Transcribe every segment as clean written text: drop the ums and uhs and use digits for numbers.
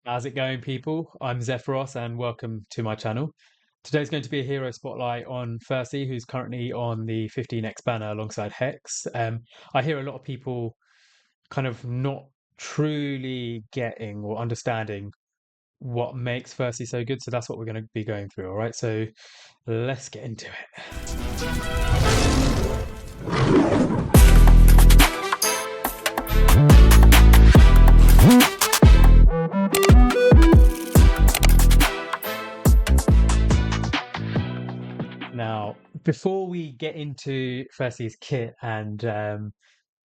How's it going, people? I'm Zephyros, and welcome to my channel. Today's going to be a hero spotlight on Ferssi, who's currently on the 15x banner alongside Hex. I hear a lot of people kind of not truly getting or understanding what makes Ferssi so good, so that's what we're going to be going through. All right, so let's get into it. Now, before we get into Ferssi's kit and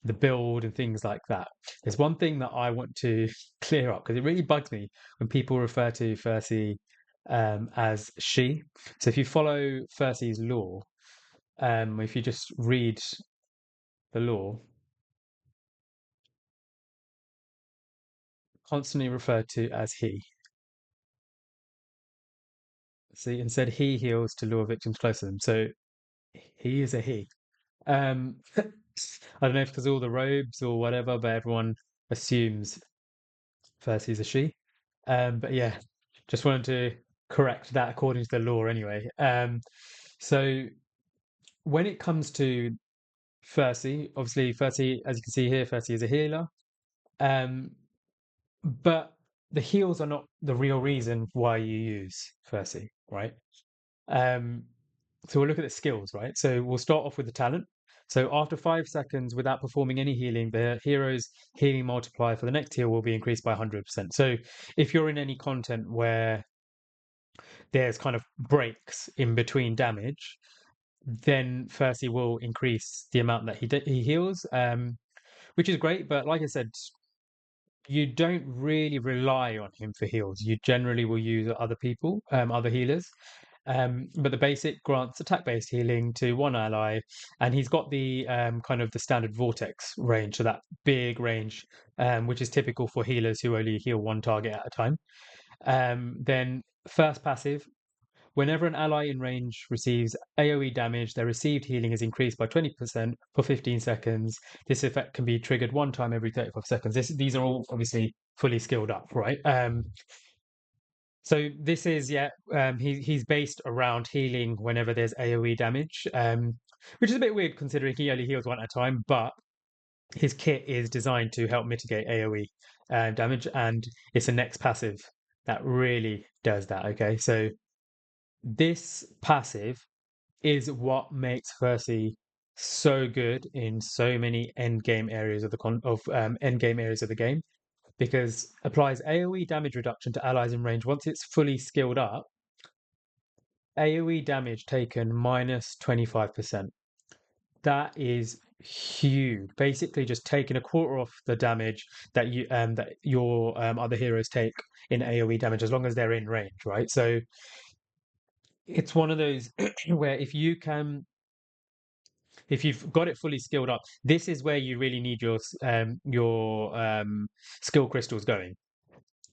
the build and things like that. There's one thing that I want to clear up because it really bugs me when people refer to Ferssi as she. So if you follow Fersi's law, if you just read the law, constantly referred to as he. See, instead he heals to lure victims closer to them. So he is a he. I don't know if because all the robes or whatever, but everyone assumes Ferssi a she. But yeah, just wanted to correct that according to the law anyway. So when it comes to Ferssi, obviously Ferssi, as you can see here, Ferssi is a healer. Um, but the heals are not the real reason why you use Ferssi, right? Um, so we'll look at the skills, right? So we'll start off with the talent. So after 5 seconds without performing any healing, the hero's healing multiplier for the next heal will be increased by 100%. So if you're in any content where there's kind of breaks in between damage, then Ferssi will increase the amount that he heals, which is great. But like I said, you don't really rely on him for heals. You generally will use other people, other healers. But the basic grants attack-based healing to one ally, and he's got the kind of the standard vortex range, so that big range, which is typical for healers who only heal one target at a time. Then first passive. Whenever an ally in range receives AoE damage, their received healing is increased by 20% for 15 seconds. This effect can be triggered one time every 35 seconds. These are all obviously fully skilled up, right? So this is he's based around healing whenever there's AoE damage, which is a bit weird considering he only heals one at a time. But his kit is designed to help mitigate AoE damage, and it's a next passive that really does that. Okay, so this passive is what makes Ferssi so good in so many end game areas of end game areas of the game because applies AoE damage reduction to allies in range once it's fully skilled up. AoE damage taken minus 25%. That is huge. Basically, just taking a quarter off the damage that your other heroes take in AoE damage as long as they're in range, right? So it's one of those where if you've got it fully skilled up, this is where you really need your skill crystals going.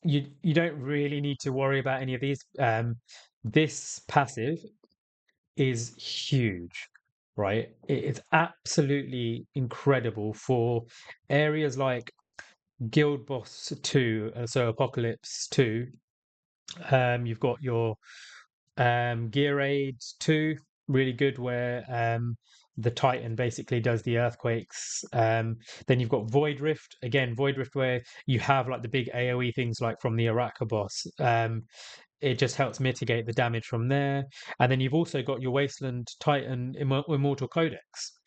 You don't really need to worry about any of these. This passive is huge, right? It's absolutely incredible for areas like Guild Boss 2, so Apocalypse 2. You've got your Gear Aid 2, really good, where the Titan basically does the earthquakes. Then you've got Void Rift, again, Void Rift, where you have like the big AoE things like from the Araka boss. It just helps mitigate the damage from there. And then you've also got your Wasteland Titan Immortal Codex.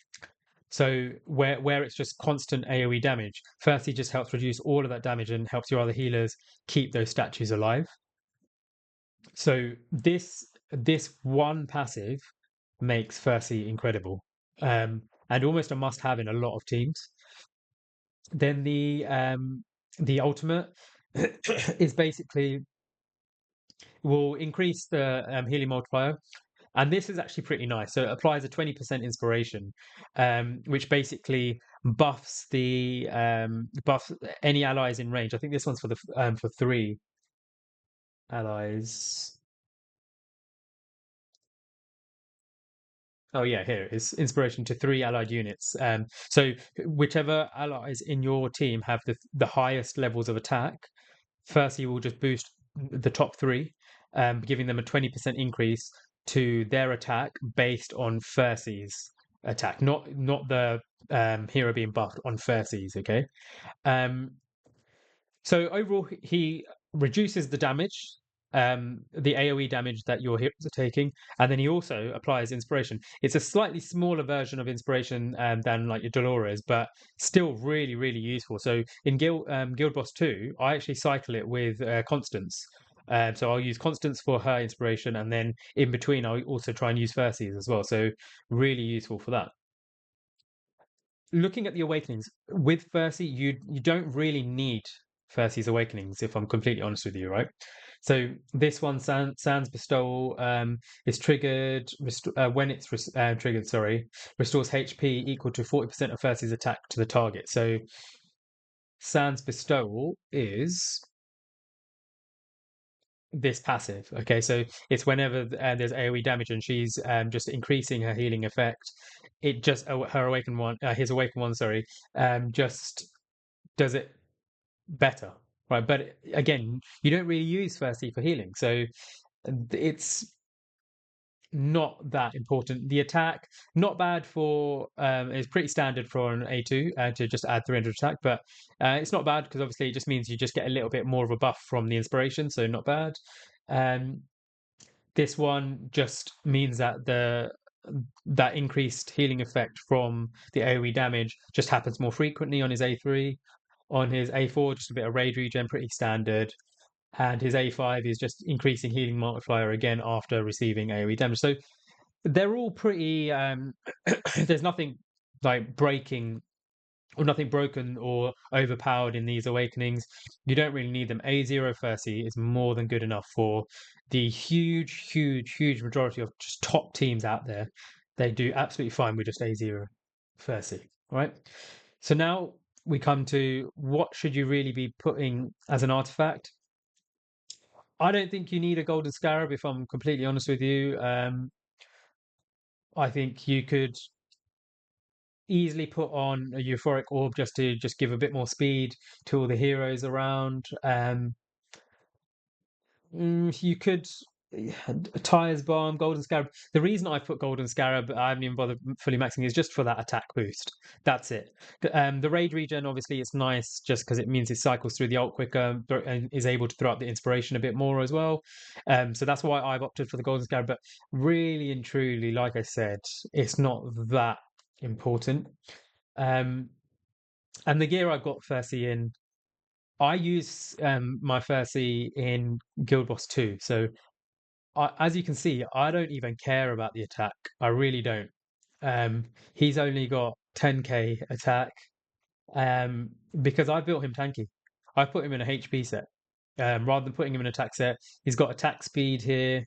So where it's just constant AoE damage, firstly just helps reduce all of that damage and helps your other healers keep those statues alive. So this one passive makes Ferssi incredible, and almost a must-have in a lot of teams. Then the ultimate is basically will increase the healing multiplier, and this is actually pretty nice. So it applies a 20% inspiration, which basically buffs any allies in range. I think this one's for 3 allies. Oh yeah, here it is. Inspiration to 3 allied units. So whichever allies in your team have the highest levels of attack, Ferssi will just boost the top three, giving them a 20% increase to their attack based on Ferssi's attack, not the hero being buffed on Ferssi's. Okay. Um, so overall, he reduces the damage, the AoE damage that your heroes are taking, and then he also applies inspiration. It's a slightly smaller version of inspiration than like your Dolores, but still really, really useful. So in Guild Boss 2, I actually cycle it with Constance. So I'll use Constance for her inspiration, and then in between, I'll also try and use Percy's as well. So really useful for that. Looking at the awakenings with Percy, you don't really need Percy's awakenings, if I'm completely honest with you, right? So this one, Sans Bestowal, is triggered when it's triggered. Sorry, restores HP equal to 40% of Percy's attack to the target. So Sans Bestowal is this passive. Okay, so it's whenever there's AoE damage and she's just increasing her healing effect. It just her awakened one, his awakened one, sorry, just does it better, right? But again, you don't really use First for healing, so it's not that important. The attack, not bad for, is pretty standard for an A2 to just add 300 attack, but it's not bad because obviously it just means you just get a little bit more of a buff from the inspiration, so not bad. Um, this one just means that that increased healing effect from the AoE damage just happens more frequently on his A3. On his A4, just a bit of raid regen, pretty standard. And his A5 is just increasing healing multiplier again after receiving AoE damage. So they're all pretty. There's nothing like breaking or nothing broken or overpowered in these awakenings. You don't really need them. A0 Ferssi is more than good enough for the huge, huge, huge majority of just top teams out there. They do absolutely fine with just A0 Ferssi. Right. So now we come to what should you really be putting as an artifact? I don't think you need a golden scarab, if I'm completely honest with you. I think you could easily put on a euphoric orb just to just give a bit more speed to all the heroes around. You could Tyre's Bomb, Golden Scarab. The reason I put Golden Scarab, I haven't even bothered fully maxing, is just for that attack boost. That's it. The raid regen, obviously, it's nice just because it means it cycles through the ult quicker and is able to throw up the inspiration a bit more as well. So that's why I've opted for the Golden Scarab. But really and truly, like I said, it's not that important. Um, and the gear I've got Ferssi in, I use my Ferssi in Guild Boss 2. So as you can see, I don't even care about the attack. I really don't. He's only got 10k attack because I built him tanky. I put him in a HP set rather than putting him in an attack set. He's got attack speed here,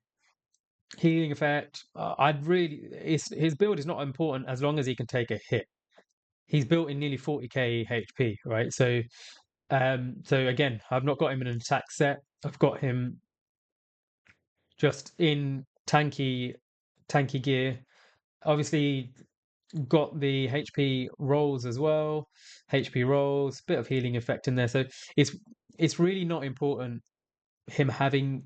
healing effect. I'd really his build is not important as long as he can take a hit. He's built in nearly 40k HP, right? So again, I've not got him in an attack set. I've got him just in tanky gear. Obviously, got the HP rolls as well. HP rolls, bit of healing effect in there. So it's it's really not important him having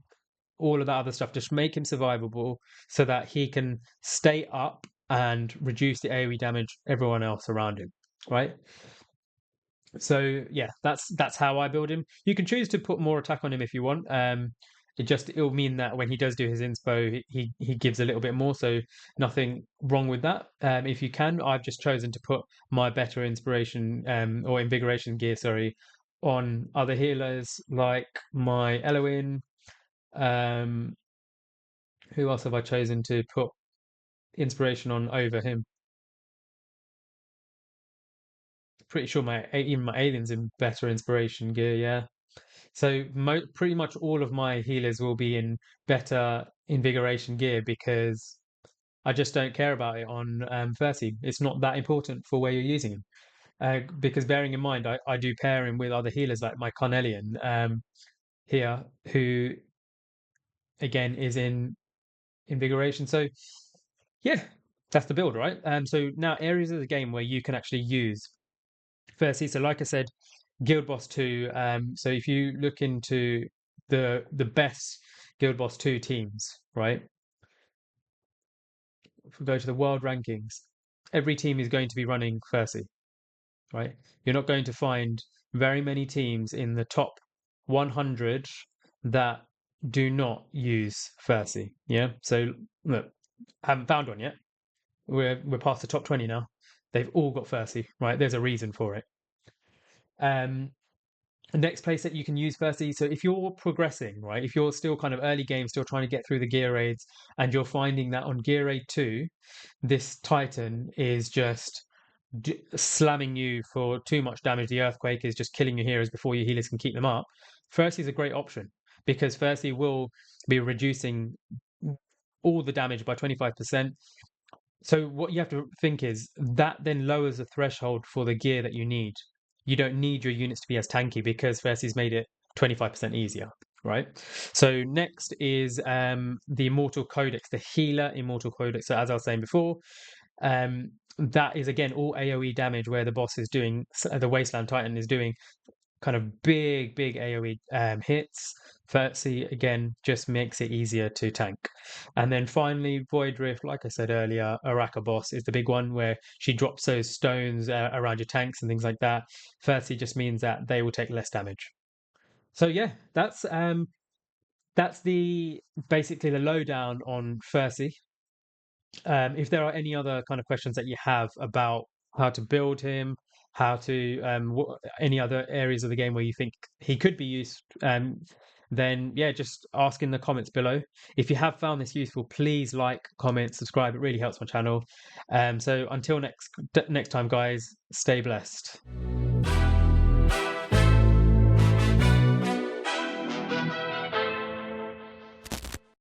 all of that other stuff. Just make him survivable so that he can stay up and reduce the AoE damage everyone else around him. Right. So yeah, that's how I build him. You can choose to put more attack on him if you want. It'll mean that when he does do his inspo, he gives a little bit more. So nothing wrong with that. If you can, I've just chosen to put my better inspiration or invigoration gear, sorry, on other healers like my Eloin. Um, who else have I chosen to put inspiration on over him? Pretty sure even my aliens in better inspiration gear. Yeah. So pretty much all of my healers will be in better invigoration gear because I just don't care about it on 30. It's not that important for where you're using him. Because bearing in mind, I do pair him with other healers like my Carnelian here, who again is in invigoration. So yeah, that's the build, right? So now areas of the game where you can actually use Firstly, so like I said, Guild Boss 2. So if you look into the best Guild Boss 2 teams, right? If we go to the world rankings, every team is going to be running Ferssi, right? You're not going to find very many teams in the top 100 that do not use Ferssi. Yeah. So look, haven't found one yet. We're past the top 20 now. They've all got Ferssi, right? There's a reason for it. Um, next place that you can use Ferssi. So if you're progressing, right, if you're still kind of early game, still trying to get through the gear raids, and you're finding that on gear raid 2, this Titan is just slamming you for too much damage. The Earthquake is just killing your heroes before your healers can keep them up. Ferssi is a great option because Ferssi will be reducing all the damage by 25%. So what you have to think is that then lowers the threshold for the gear that you need. You don't need your units to be as tanky because Versi's made it 25% easier, right? So next is the Immortal Codex, the healer Immortal Codex. So as I was saying before, that is again all AoE damage where the boss is doing, the Wasteland Titan is doing kind of big AoE hits. Ferssi again just makes it easier to tank. And then finally, Void Rift, like I said earlier, Araka boss is the big one where she drops those stones around your tanks and things like that. Ferssi just means that they will take less damage. So yeah, that's the basically the lowdown on Ferssi. If there are any other kind of questions that you have about how to build him, how to any other areas of the game where you think he could be used, then yeah, just ask in the comments below. If you have found this useful, please like, comment, subscribe. It really helps my channel. So until next time, guys, stay blessed.